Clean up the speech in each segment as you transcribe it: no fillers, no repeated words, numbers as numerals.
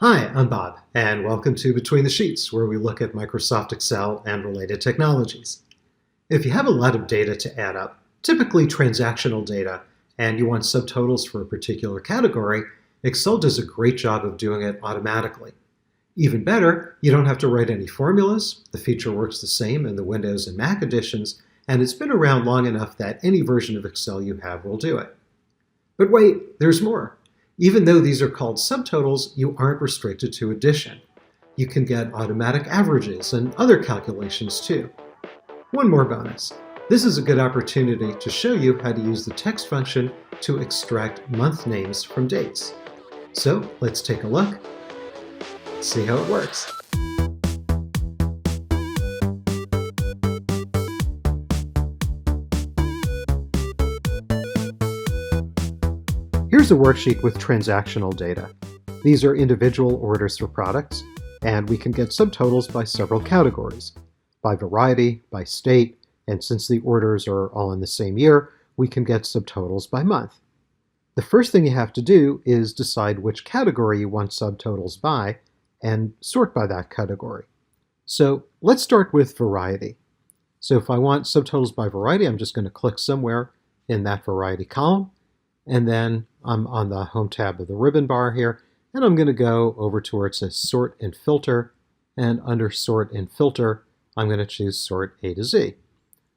Hi, I'm Bob, and welcome to Between the Sheets, where we look at Microsoft Excel and related technologies. If you have a lot of data to add up, typically transactional data, and you want subtotals for a particular category, Excel does a great job of doing it automatically. Even better, you don't have to write any formulas. The feature works the same in the Windows and Mac editions, and it's been around long enough that any version of Excel you have will do it. But wait, there's more. Even though these are called subtotals, you aren't restricted to addition. You can get automatic averages and other calculations too. One more bonus. This is a good opportunity to show you how to use the text function to extract month names from dates. So let's take a look, see how it works. Here's a worksheet with transactional data. These are individual orders for products, and we can get subtotals by several categories, by variety, by state, and since the orders are all in the same year, we can get subtotals by month. The first thing you have to do is decide which category you want subtotals by and sort by that category. So let's start with variety. So if I want subtotals by variety, I'm just going to click somewhere in that variety column, and then I'm on the Home tab of the ribbon bar here, and I'm going to go over to where it says Sort and Filter, and under Sort and Filter, I'm going to choose Sort A to Z.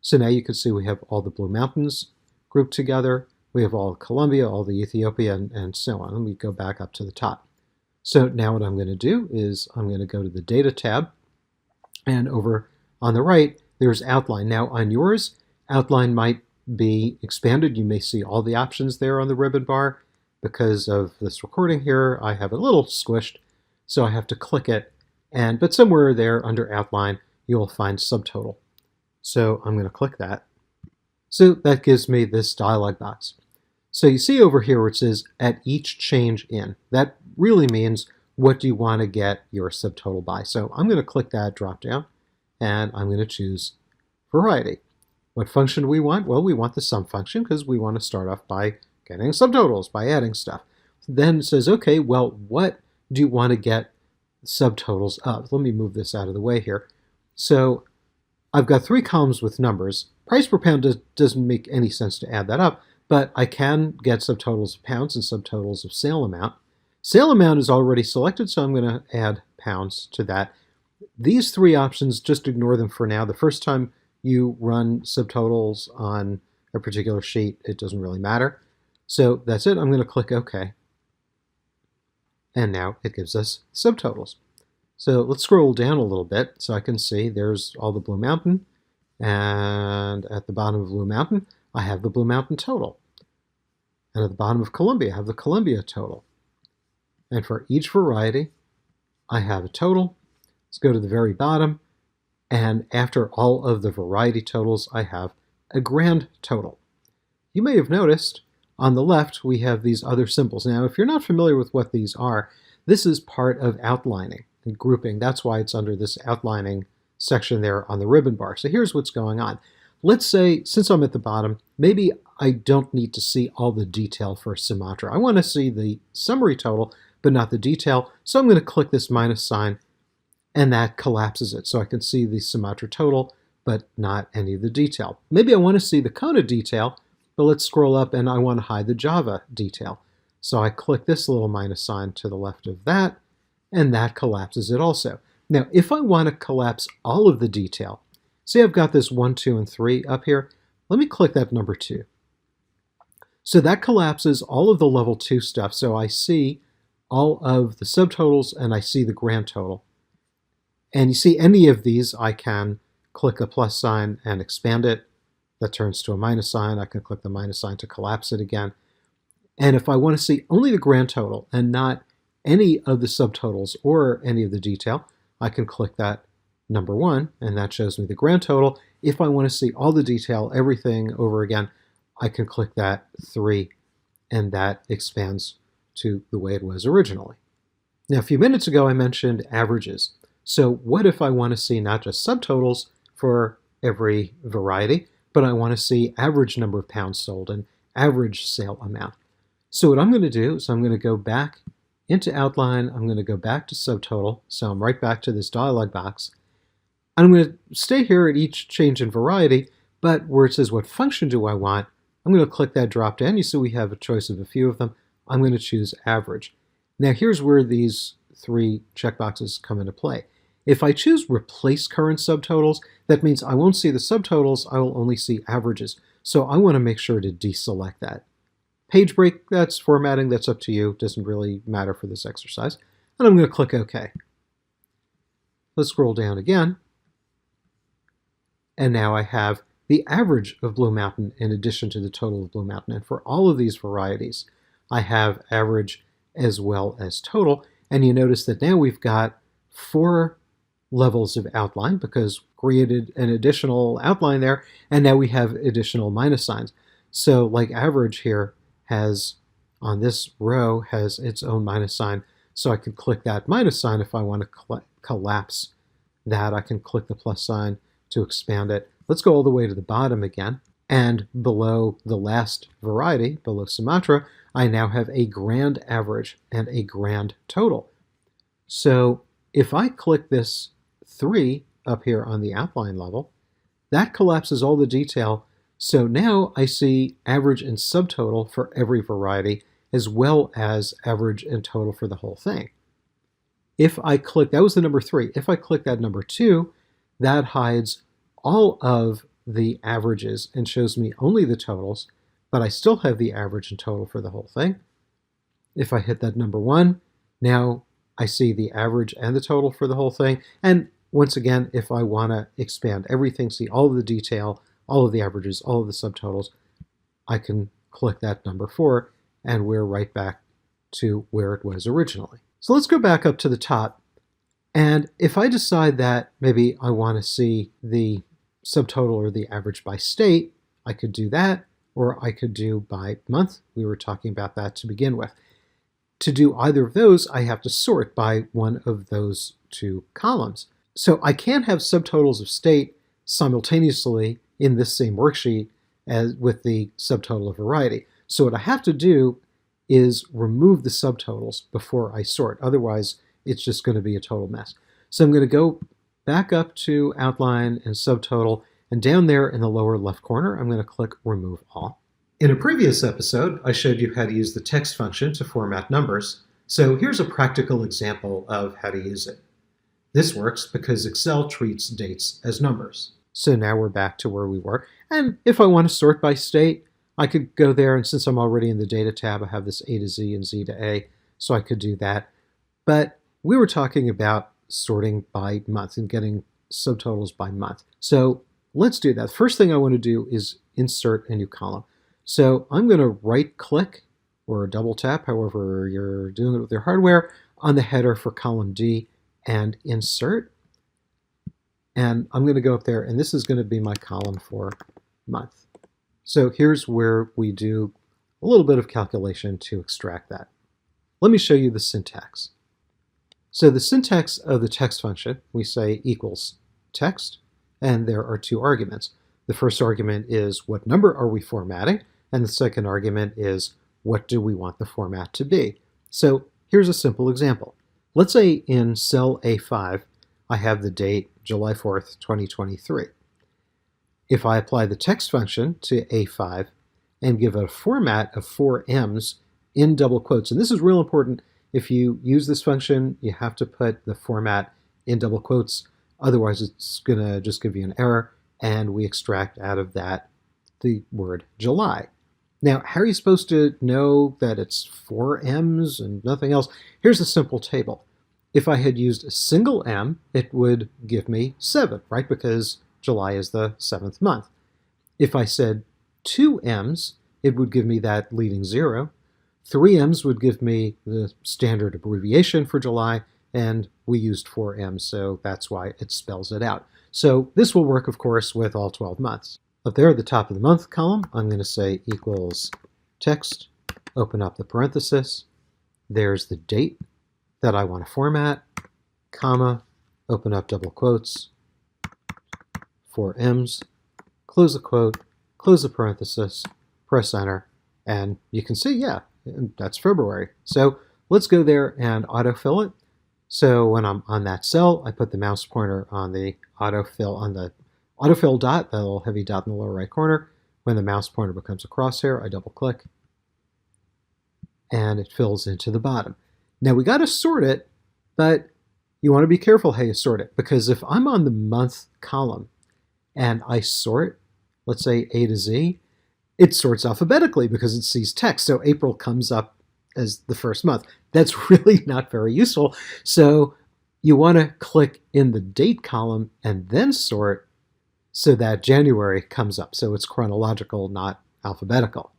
So now you can see we have all the Blue Mountains grouped together, we have all Colombia, all the Ethiopia, and so on, and we go back up to the top. So now what I'm going to do is I'm going to go to the Data tab, and over on the right, there's Outline. Now on yours, Outline might be expanded. You may see all the options there on the ribbon bar. Because of this recording here, I have it a little squished, so I have to click it, but somewhere there under Outline, you'll find Subtotal. So I'm going to click that. So that gives me this dialog box. So you see over here where it says at each change in. That really means what do you want to get your subtotal by. So I'm going to click that drop down, and I'm going to choose variety. What function do we want? Well, we want the sum function because we want to start off by getting subtotals, by adding stuff. Then it says, okay, well, what do you want to get subtotals of? Let me move this out of the way here. So I've got three columns with numbers. Price per pound doesn't make any sense to add that up, but I can get subtotals of pounds and subtotals of sale amount. Sale amount is already selected, so I'm going to add pounds to that. These three options, just ignore them for now. The first time you run subtotals on a particular sheet, it doesn't really matter. So that's it. I'm going to click OK. And now it gives us subtotals. So let's scroll down a little bit so I can see there's all the Blue Mountain. And at the bottom of Blue Mountain, I have the Blue Mountain total. And at the bottom of Columbia, I have the Columbia total. And for each variety, I have a total. Let's go to the very bottom. And after all of the variety totals, I have a grand total. You may have noticed on the left we have these other symbols. Now, if you're not familiar with what these are, this is part of outlining and grouping. That's why it's under this outlining section there on the ribbon bar. So here's what's going on. Let's say, since I'm at the bottom, maybe I don't need to see all the detail for Sumatra. I want to see the summary total, but not the detail. So I'm going to click this minus sign, and that collapses it. So I can see the Sumatra total, but not any of the detail. Maybe I want to see the Kona detail, but let's scroll up and I want to hide the Java detail. So I click this little minus sign to the left of that, and that collapses it also. Now, if I want to collapse all of the detail, see I've got this 1, 2, and 3 up here. Let me click that number 2. So that collapses all of the level 2 stuff. So I see all of the subtotals and I see the grand total. And you see any of these, I can click a plus sign and expand it. That turns to a minus sign. I can click the minus sign to collapse it again. And if I want to see only the grand total and not any of the subtotals or any of the detail, I can click that number 1, and that shows me the grand total. If I want to see all the detail, everything over again, I can click that 3, and that expands to the way it was originally. Now, a few minutes ago, I mentioned averages. So what if I want to see not just subtotals for every variety, but I want to see average number of pounds sold and average sale amount? So what I'm going to do is I'm going to go back into Outline, I'm going to go back to Subtotal, so I'm right back to this dialog box. I'm going to stay here at each change in variety, but where it says what function do I want, I'm going to click that drop down. You see we have a choice of a few of them. I'm going to choose average. Now here's where these three checkboxes come into play. If I choose replace current subtotals, that means I won't see the subtotals, I will only see averages. So I want to make sure to deselect that. Page break, that's formatting, that's up to you. Doesn't really matter for this exercise. And I'm going to click OK. Let's scroll down again. And now I have the average of Blue Mountain in addition to the total of Blue Mountain. And for all of these varieties, I have average as well as total. And you notice that now we've got 4 levels of outline because created an additional outline there, and now we have additional minus signs. So like average here has, on this row, has its own minus sign. So I can click that minus sign if I want to collapse that. I can click the plus sign to expand it. Let's go all the way to the bottom again. And below the last variety, below Sumatra, I now have a grand average and a grand total. So if I click this 3 up here on the outline level, that collapses all the detail. So now I see average and subtotal for every variety, as well as average and total for the whole thing. If I click, that was the number 3. If I click that number 2, that hides all of the averages and shows me only the totals, but I still have the average and total for the whole thing. If I hit that number 1, now I see the average and the total for the whole thing. And once again, if I want to expand everything, see all of the detail, all of the averages, all of the subtotals, I can click that number 4, and we're right back to where it was originally. So let's go back up to the top. And if I decide that maybe I want to see the subtotal or the average by state, I could do that, or I could do by month. We were talking about that to begin with. To do either of those, I have to sort by one of those 2 columns. So I can't have subtotals of state simultaneously in this same worksheet as with the subtotal of variety. So what I have to do is remove the subtotals before I sort. Otherwise, it's just going to be a total mess. So I'm going to go back up to outline and subtotal, and down there in the lower left corner, I'm going to click remove all. In a previous episode, I showed you how to use the text function to format numbers. So here's a practical example of how to use it. This works because Excel treats dates as numbers. So now we're back to where we were. And if I want to sort by state, I could go there, and since I'm already in the data tab, I have this A to Z and Z to A, so I could do that. But we were talking about sorting by month and getting subtotals by month. So let's do that. First thing I want to do is insert a new column. So I'm going to right click or double tap, however you're doing it with your hardware, on the header for column D and insert. And I'm going to go up there, and this is going to be my column for month. So here's where we do a little bit of calculation to extract that. Let me show you the syntax. So the syntax of the text function, we say equals text, and there are 2 arguments. The first argument is what number are we formatting, and the second argument is what do we want the format to be. So here's a simple example. Let's say in cell A5, I have the date July 4th, 2023. If I apply the text function to A5 and give a format of 4 M's in double quotes, and this is real important. If you use this function, you have to put the format in double quotes. Otherwise, it's going to just give you an error, and we extract out of that the word July. Now, how are you supposed to know that it's 4 M's and nothing else? Here's a simple table. If I had used a single M, it would give me 7, right? Because July is the 7th month. If I said 2 M's, it would give me that leading 0. 3 M's would give me the standard abbreviation for July, and we used 4 M's, so that's why it spells it out. So this will work, of course, with all 12 months. Up there at the top of the month column, I'm going to say equals text, open up the parenthesis. There's the date that I want to format, comma, open up double quotes, 4 M's, close the quote, close the parenthesis, press enter, and you can see, yeah, that's February. So Let's go there and autofill it. So when I'm on that cell, I put the mouse pointer on the autofill dot, that little heavy dot in the lower right corner. When the mouse pointer becomes a crosshair, I double click and it fills into the bottom. Now we got to sort it, but you want to be careful how you sort it, because if I'm on the month column and I sort, let's say A to Z, it sorts alphabetically because it sees text. So April comes up as the first month. That's really not very useful. So you want to click in the date column and then sort so that January comes up. So it's chronological, not alphabetical.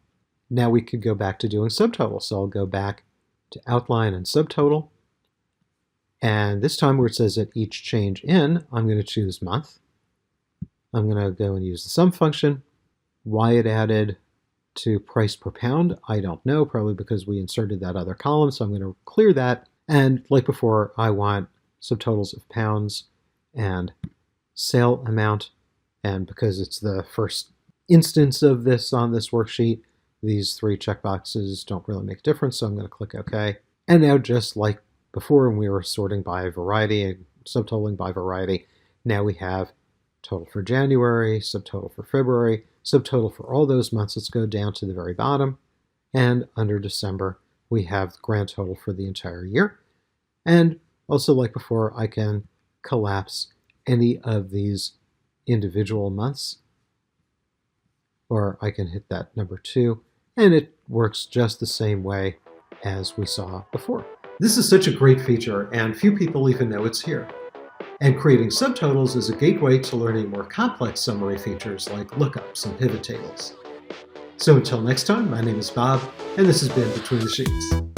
Now we could go back to doing subtotals. So I'll go back to outline and subtotal. And this time where it says at each change in, I'm going to choose month. I'm going to go and use the sum function. Why it added to price per pound, I don't know, probably because we inserted that other column, so I'm going to clear that. And like before, I want subtotals of pounds and sale amount. And because it's the first instance of this on this worksheet, these three checkboxes don't really make a difference, so I'm going to click OK. And now, just like before when we were sorting by variety and subtotaling by variety, now we have total for January, subtotal for February, subtotal for all those months. Let's go down to the very bottom. And under December, we have the grand total for the entire year. And also, like before, I can collapse any of these individual months, or I can hit that number 2, and it works just the same way as we saw before. This is such a great feature, and few people even know it's here. And creating subtotals is a gateway to learning more complex summary features like lookups and pivot tables. So until next time, my name is Bob, and this has been Between the Sheets.